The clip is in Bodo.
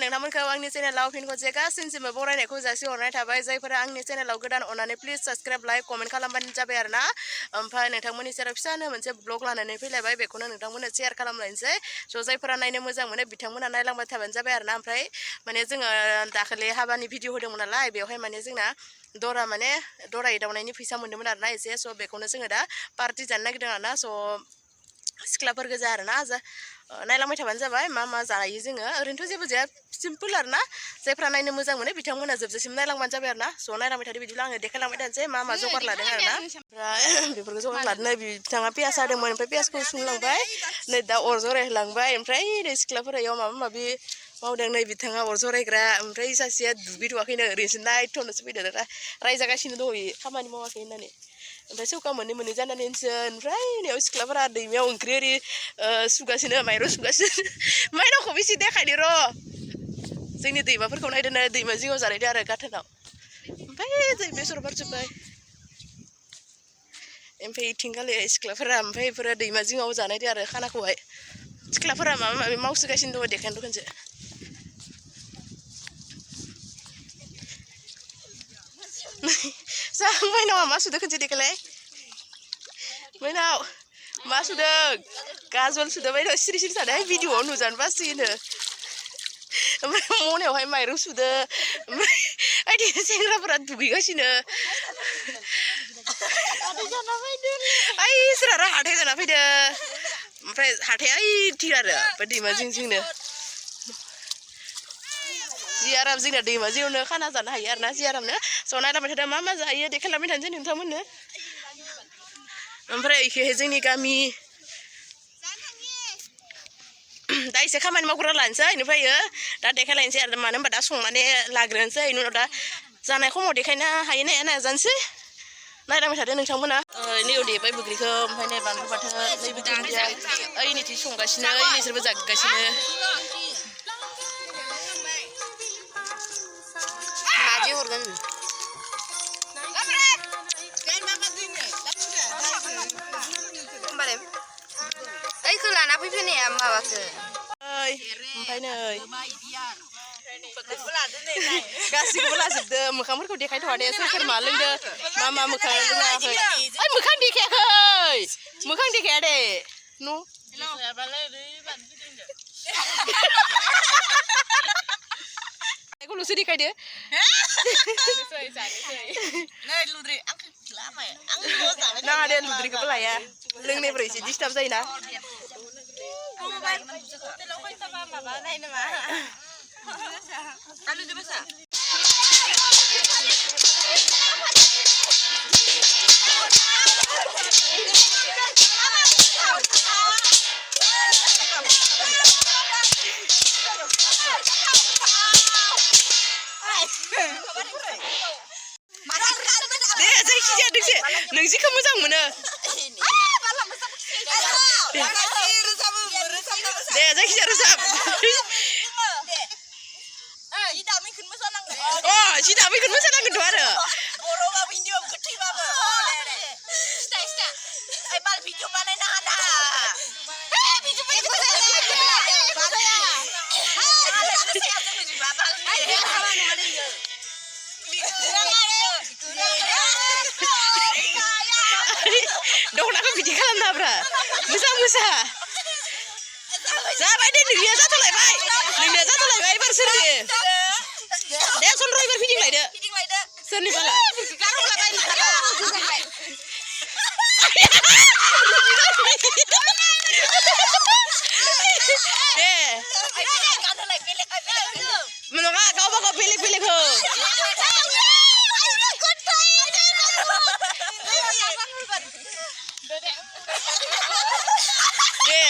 नोंथांमोनखौ आंनि चेनेलाव फिन खनसे गासैनिसिमबो बरायनायखौ जासिहरनाय थाबाय जायफोरा आंनि चेनेलाव गोदान अननानै प्लिज साबस्क्राइब लाइक कमेन्ट खालामबानो जाबाय आरोना ओमफ्राय नोंथांमोननि सेराव फिसानो मोनसे ब्लग लानानै फैलायबाय बेखौनो नोंथांमोननो शेयार खालामलायनोसै स' जायफोरा नायनो मोजां मोनो बिथांमोना नायलांबाय थाबानो जाबाय आरोना ओमफ्राय माने जोङो दाखालि हाबानि भिडिअ होदोंमोन नालाय बेवहाय माने जोंना दरा एदावनायनि फैसा मोन्दोंमोन आरोना एसे स' बेखौनो जोङो दा पार्टि जानो नागिरदों आरोना स' सिख्लाफोर गोजा आरोना नायलांबाय थाबानो जाबाय मा मा जायो जोङो ओरैनोथ' जेबो जाया सिम्पोल आरोना जायफ्रा नायनो मोजां मोनो बिथांमोना जोबजासिम नायलांबानो जाबाय आरोना स' नायलांबाय थादो बिदिब्ला आङो देखायलांबाय थानोसै मा मा जगार लादों आरोना ओमफ्राय बेफोरखौ जगार लादों नै बिथाङा पियास हादोंमोन ओमफ्राय पियासखौ सुंलांबाय नै दा अर जरायहोलांबाय ओमफ्राय नै सिख्लाफोरा इयाव माबा माबि मावदों नै बिथाङा अर जरायग्रा ओमफ्राय सासेया दुगैथ'वाखैनो ओरैनोसो नायथ'नोसो फैदों रायजागासिनो दङ खामानि मावाखै होननानै ओमफ्राय सौखा मोननै जानानैसो ओमफ्राय नैयाव सिख्लाफोरा दैमायाव ओंख्रि ओरि सुगासिनो माइरं सुगासिनो माइरंखौ बेसे देखायदो र' जोंनि दैमाफोरखौ नायदों दैमा जिङाव जानायदो आरो गाथोनाव ओमफ्राय जों बेसर बारजोब्बाय ओमफ्राय इथिंगालि सिख्लाफोरा ओमफ्राय बेफोरो दैमा जिङाव जानायदो आरो खानाखौहाय सिख्लाफोरा माबा माबि मावसोगासिनो दङ देखायनो खनसे जा माइनावा मा सुदों खनसे देखायलाय माइनाव मा सुदों गाजल सुदों माइनाव सिरि सिरि थादों भिडिअआव नुजानो बासियोनो ओमफ्राय मनायावहाय माइरं सुदों ओमफ्राय बिदिनो सेंग्राफोरा दुगैगासिनो ओइ सोर आरो हाथाय जाना फैदो ओमफ्राय हाथाया ओइथिं आरो ओमफ्राय दैमा जिं जिंनो जि आराम जोंना दैमा जिङावनो खाना जानो हायो आरोना जि आरामनो स' नायलांबाय थादों मा मा जायो देखायलांबाय थानोसै नोंथांमोननो ओमफ्राय एखेहाय जोंनि गामि दा एसे खामानि मावग्रा लानोसै बेनिफ्राय दा देखायलायनोसै आरो मानो होनबा दा संनानै लाग्रोनोसै बेनि उनाव दा जानाय समाव देखायनो हायो ना हाया नाजानोसै नायलांबाय थादो नोंथांमोना नैयाव देबाय बैग्रिखौ ओमफ्राय नै बानलु बाथोन नैबे दुन्दिया ओइनिथिं संगासिनो ओइ नोंसोरबो जागासिनो माजों हरगोन ओइखौ लाना फैफिनाया माबाखो ओमफ्राय नै गासिखौबो लाजोबदो मोखांफोरखौ देखायथ'वा दे सोर सोर मा लोंदो मा मोखां लोङाखै ओइ मोखां देखायाखै मोखां देखाया दे न' ल'सो देखायदो नाङा दे लुद्रिखौबो लाया लोंनायफोरा एसे डिस्टार्ब जायोना दे जायखिजाया दोंसे नों जिखौ मोजां मोनो दे जायखिजाया रोजाब जि दाबैखौनो मोसानांगोनथ' आरो दख'नाखौ बिदि खालामनाब्रा मोसा जाबाय दे नोंनिया जाथ'लायबाय एबार सोरनि दे सनर एबार फिदिंलायदो सोरनि बाला दे नङा गावबा गाव बेलेग हो दे